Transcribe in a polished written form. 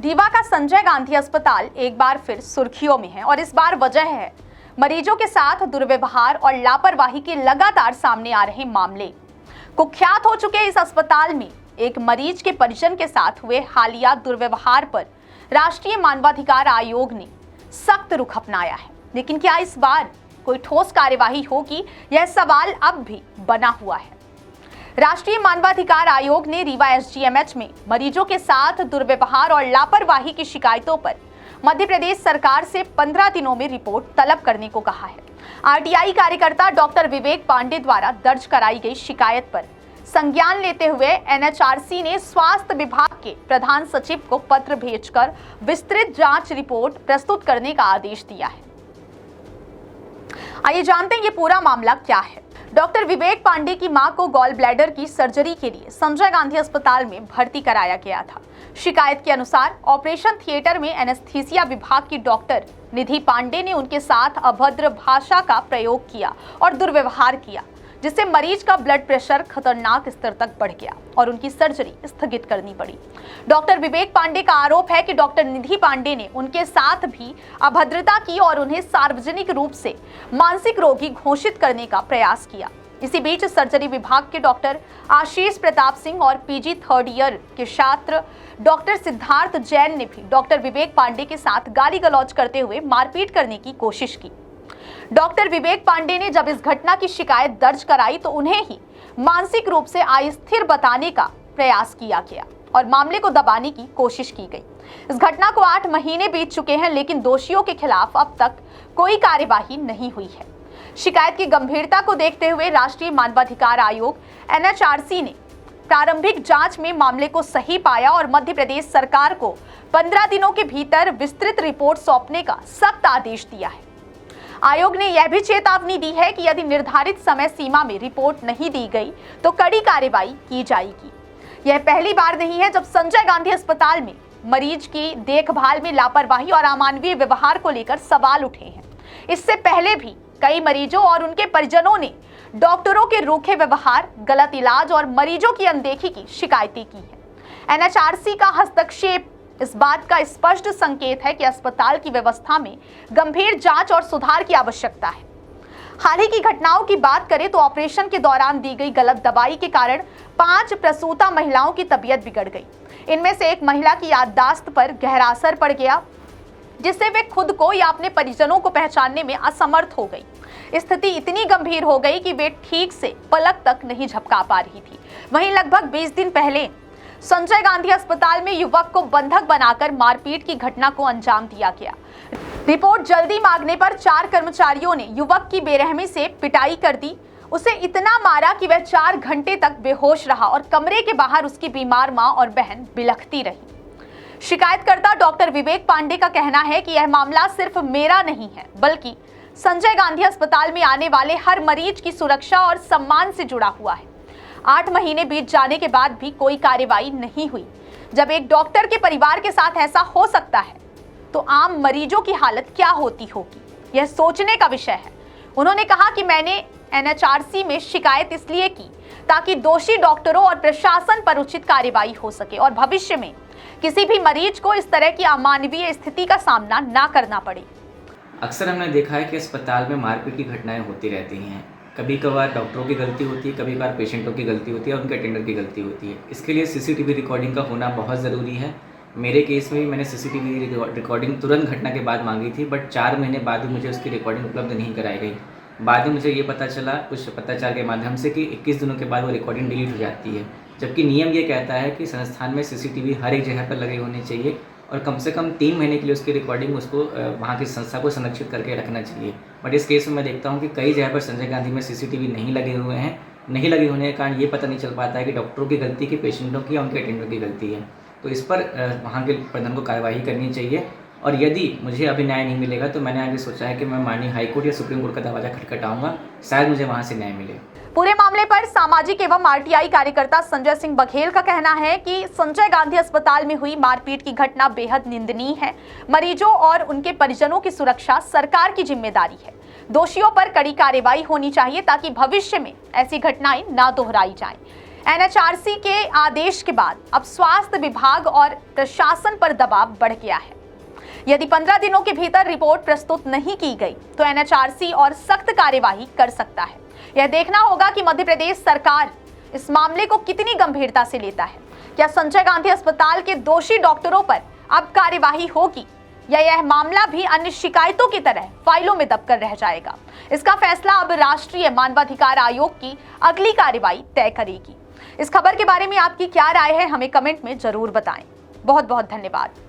रीवा का संजय गांधी अस्पताल एक बार फिर सुर्खियों में है और इस बार वजह है मरीजों के साथ दुर्व्यवहार और लापरवाही के लगातार सामने आ रहे मामले। कुख्यात हो चुके इस अस्पताल में एक मरीज के परिजन के साथ हुए हालिया दुर्व्यवहार पर राष्ट्रीय मानवाधिकार आयोग ने सख्त रुख अपनाया है। लेकिन क्या इस बार कोई ठोस कार्यवाही होगी, यह सवाल अब भी बना हुआ है। राष्ट्रीय मानवाधिकार आयोग ने रीवा एसजीएमएच में मरीजों के साथ दुर्व्यवहार और लापरवाही की शिकायतों पर मध्य प्रदेश सरकार से 15 दिनों में रिपोर्ट तलब करने को कहा है। आरटीआई कार्यकर्ता डॉक्टर विवेक पांडे द्वारा दर्ज कराई गई शिकायत पर संज्ञान लेते हुए एनएचआरसी ने स्वास्थ्य विभाग के प्रधान सचिव को पत्र भेजकर विस्तृत जांच रिपोर्ट प्रस्तुत करने का आदेश दिया है। आइए जानते हैं ये पूरा मामला क्या है। डॉक्टर विवेक पांडे की मां को गॉल ब्लैडर की सर्जरी के लिए संजय गांधी अस्पताल में भर्ती कराया गया था। शिकायत के अनुसार ऑपरेशन थिएटर में एनेस्थीसिया विभाग की डॉक्टर निधि पांडे ने उनके साथ अभद्र भाषा का प्रयोग किया और दुर्व्यवहार किया, जिससे मरीज का ब्लड प्रेशर खतरनाक स्तर तक बढ़ गया और उनकी सर्जरी स्थगित करनी पड़ी। डॉक्टर विवेक पांडे का आरोप है कि डॉक्टर निधि पांडे ने उनके साथ भी अभद्रता की और उन्हें सार्वजनिक रूप से मानसिक रोगी घोषित करने का प्रयास किया। इसी बीच सर्जरी विभाग के डॉक्टर आशीष प्रताप सिंह और पीजी थर्ड ईयर के छात्र डॉक्टर सिद्धार्थ जैन ने भी डॉक्टर विवेक पांडे के साथ गाली गलौज करते हुए मारपीट करने की कोशिश की। डॉक्टर विवेक पांडे ने जब इस घटना की शिकायत दर्ज कराई तो उन्हें ही मानसिक रूप से अस्थिर बताने का प्रयास किया गया और मामले को दबाने की कोशिश की गई। इस घटना को 8 महीने बीत चुके हैं, लेकिन दोषियों के खिलाफ अब तक कोई कार्यवाही नहीं हुई है। शिकायत की गंभीरता को देखते हुए राष्ट्रीय मानवाधिकार आयोग एनएचआरसी ने प्रारंभिक जांच में मामले को सही पाया और मध्य प्रदेश सरकार को 15 दिनों के भीतर विस्तृत रिपोर्ट सौंपने का सख्त आदेश दिया है। आयोग ने यह भी चेतावनी दी है कि यदि निर्धारित समय सीमा में रिपोर्ट नहीं दी गई तो कड़ी कार्रवाई की जाएगी। यह पहली बार नहीं है जब संजय गांधी अस्पताल में मरीज की देखभाल में लापरवाही और अमानवीय व्यवहार को लेकर सवाल उठे हैं। इससे पहले भी कई मरीजों और उनके परिजनों ने डॉक्टरों के रूखे व्यवहार, गलत इलाज और मरीजों की अनदेखी की शिकायतें की हैं। एनएचआरसी का हस्तक्षेप इस बात का स्पष्ट संकेत है कि अस्पताल की व्यवस्था में गंभीर जांच और सुधार की आवश्यकता है। हाल ही की घटनाओं की बात करें तो ऑपरेशन के दौरान दी गई गलत दवाई के कारण 5 प्रसूता महिलाओं की तबीयत बिगड़ गई। इनमें से एक महिला की याददाश्त पर गहरा असर पड़ गया, जिससे वे खुद को या अपने परिजनों को पहचानने में असमर्थ हो गई। स्थिति इतनी गंभीर हो गई कि वे ठीक से पलक तक नहीं झपका पा रही थी। वहीं लगभग 20 दिन पहले संजय गांधी अस्पताल में युवक को बंधक बनाकर मारपीट की घटना को अंजाम दिया गया। रिपोर्ट जल्दी मांगने पर 4 कर्मचारियों ने युवक की बेरहमी से पिटाई कर दी। उसे इतना मारा कि वह 4 घंटे तक बेहोश रहा और कमरे के बाहर उसकी बीमार मां और बहन बिलखती रही। शिकायतकर्ता डॉक्टर विवेक पांडे का कहना है कि यह मामला सिर्फ मेरा नहीं है, बल्कि संजय गांधी अस्पताल में आने वाले हर मरीज की सुरक्षा और सम्मान से जुड़ा हुआ है। 8 महीने बीत जाने के बाद भी कोई कार्रवाई नहीं हुई। जब एक डॉक्टर के परिवार के साथ ऐसा हो सकता है तो आम मरीजों की हालत क्या होती होगी, यह सोचने का विषय है। उन्होंने कहा कि मैंने एनएचआरसी में शिकायत इसलिए की ताकि दोषी डॉक्टरों और प्रशासन पर उचित कार्रवाई हो सके और भविष्य में किसी भी मरीज को इस तरह की अमानवीय स्थिति का सामना ना करना पड़े। अक्सर हमने देखा है कि अस्पताल में मारपीट की घटनाएं होती रहती हैं। कभी कभार डॉक्टरों की गलती होती है, कभी कभार पेशेंटों की गलती होती है और उनके अटेंडर की गलती होती है। इसके लिए सीसीटीवी रिकॉर्डिंग का होना बहुत ज़रूरी है। मेरे केस में भी मैंने सीसीटीवी रिकॉर्डिंग तुरंत घटना के बाद मांगी थी, बट 4 महीने बाद भी मुझे उसकी रिकॉर्डिंग उपलब्ध नहीं कराई गई। बाद में मुझे ये पता चला कुछ पत्राचार के माध्यम से कि 21 दिनों के बाद वो रिकॉर्डिंग डिलीट हो जाती है, जबकि नियम ये कहता है कि संस्थान में सीसीटीवी हर एक जगह पर लगे होने चाहिए और कम से कम 3 महीने के लिए उसकी रिकॉर्डिंग उसको वहाँ की संस्था को संरक्षित करके रखना चाहिए। बट इस केस में मैं देखता हूँ कि कई जगह पर संजय गांधी में सीसीटीवी नहीं लगे हुए हैं। नहीं लगे होने के कारण ये पता नहीं चल पाता है कि डॉक्टरों की गलती की, पेशेंटों की या उनके अटेंडर की गलती है। तो इस पर वहाँ के प्रबंधन को कार्यवाही करनी चाहिए और यदि मुझे अभी न्याय नहीं मिलेगा तो मैंने आगे सोचा है कि मैं माननीय हाईकोर्ट या सुप्रीम कोर्ट का दरवाजा खटखटाऊंगा, शायद मुझे वहाँ से न्याय मिले। पूरे मामले पर सामाजिक एवं आरटीआई कार्यकर्ता संजय सिंह बघेल का कहना है कि संजय गांधी अस्पताल में हुई मारपीट की घटना बेहद निंदनीय है। मरीजों और उनके परिजनों की सुरक्षा सरकार की जिम्मेदारी है। दोषियों पर कड़ी कार्रवाई होनी चाहिए ताकि भविष्य में ऐसी घटनाएं ना दोहराई जाएं। एनएचआरसी के आदेश के बाद अब स्वास्थ्य विभाग और प्रशासन पर दबाव बढ़ गया है। यदि 15 दिनों के भीतर रिपोर्ट प्रस्तुत नहीं की गई तो एनएचआरसी और सख्त कार्यवाही कर सकता है। यह देखना होगा कि मध्य प्रदेश सरकार इस मामले को कितनी गंभीरता से लेता है। क्या संजय गांधी अस्पताल के दोषी डॉक्टरों पर अब कार्यवाही होगी या यह मामला भी अन्य शिकायतों की तरह फाइलों में दबकर रह जाएगा? इसका फैसला अब राष्ट्रीय मानवाधिकार आयोग की अगली कार्रवाई तय करेगी। इस खबर के बारे में आपकी क्या राय है, हमें कमेंट में जरूर बताएं। बहुत बहुत धन्यवाद।